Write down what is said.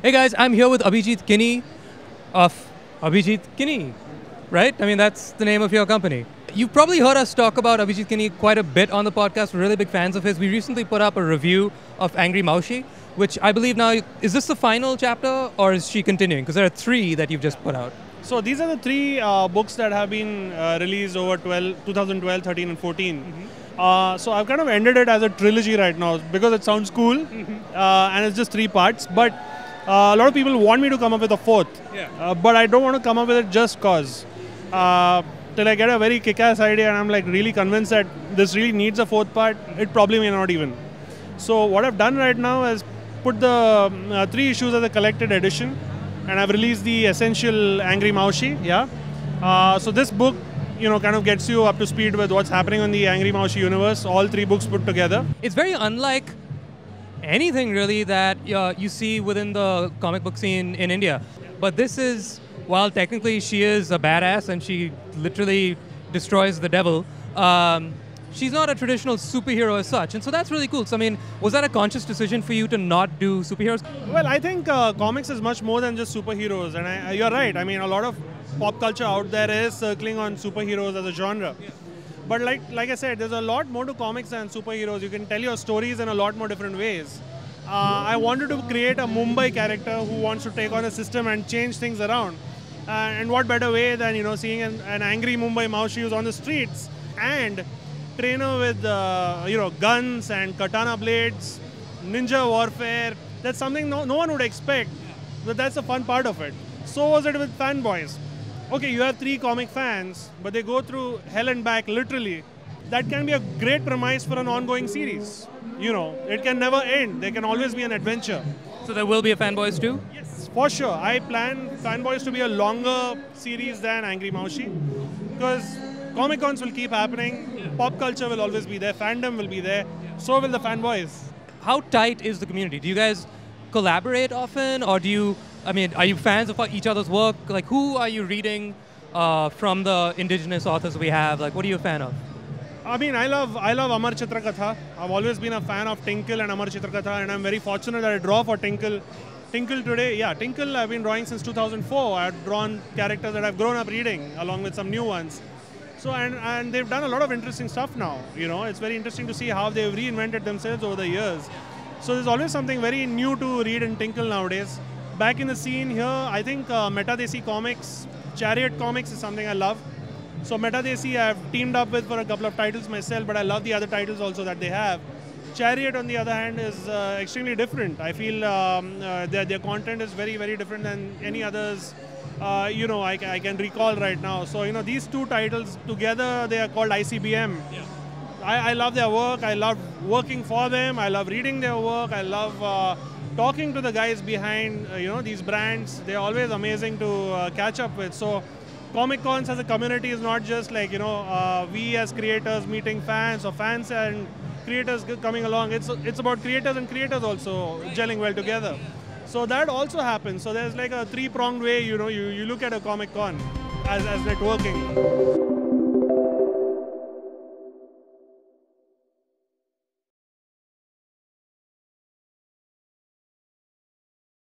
Hey guys, I'm here with Abhijit Kinney of Abhijit Kinney, right? I mean, that's the name of your company. You've probably heard us talk about Abhijit Kinney quite a bit on the podcast. We're really big fans of his. We recently put up a review of Angry Maushi, which I believe now, is this the final chapter or is she continuing? Because there are 3 that you've just put out. So these are the 3 books that have been released over 2012, 13 and 14. So I've kind of ended it as a trilogy right now because it sounds cool and it's just 3 parts. But a lot of people want me to come up with a 4th. But I don't want to come up with it just cause. Till I get a very kick-ass idea and I'm like really convinced that this really needs a 4th part, it probably may not even. So what I've done right now is put the 3 issues as a collected edition, and I've released the essential Angry Maushi. So this book, kind of gets you up to speed with what's happening on the Angry Maushi universe, all 3 books put together. It's very unlike anything really that you see within the comic book scene in India. But this is, while technically she is a badass and she literally destroys the devil, she's not a traditional superhero as such. And so that's really cool. So, I mean, was that a conscious decision for you to not do superheroes? Well, I think comics is much more than just superheroes. And you're right. I mean, a lot of pop culture out there is circling on superheroes as a genre. But like I said, there's a lot more to comics than superheroes. You can tell your stories in a lot more different ways. I wanted to create a Mumbai character who wants to take on a system and change things around. And what better way than seeing an angry Mumbai Maushi who's on the streets and train her with guns and katana blades, ninja warfare. That's something no one would expect. But that's the fun part of it. So was it with fanboys. Okay, you have 3 comic fans, but they go through hell and back literally. That can be a great premise for an ongoing series. It can never end. There can always be an adventure. So there will be a Fanboys too? Yes, for sure. I plan Fanboys to be a longer series than Angry Maushi because Comic Cons will keep happening. Pop culture will always be there. Fandom will be there. So will the Fanboys. How tight is the community? Do you guys collaborate often, or are you fans of each other's work? Like, who are you reading from the indigenous authors we have? Like, what are you a fan of? I mean, I love Amar Chitrakatha. I've always been a fan of Tinkle and Amar Chitrakatha, and I'm very fortunate that I draw for Tinkle. Tinkle today, Tinkle I've been drawing since 2004. I've drawn characters that I've grown up reading, along with some new ones. So, and they've done a lot of interesting stuff now. It's very interesting to see how they've reinvented themselves over the years. So there's always something very new to read in Tinkle nowadays. Back in the scene here, I think Meta Desi Comics, Chariot Comics is something I love. So Meta Desi I've teamed up with for a couple of titles myself, but I love the other titles also that they have. Chariot, on the other hand, is extremely different. I feel their content is very, very different than any others I can recall right now. So, these 2 titles together, they are called ICBM. I love their work. I love working for them. I love reading their work. I love talking to the guys behind, these brands. They're always amazing to catch up with. So, Comic Cons as a community is not just like, we as creators meeting fans or fans and creators coming along. It's about creators and creators also gelling well together. So that also happens. So there's like a 3-pronged way, you look at a Comic Con as networking.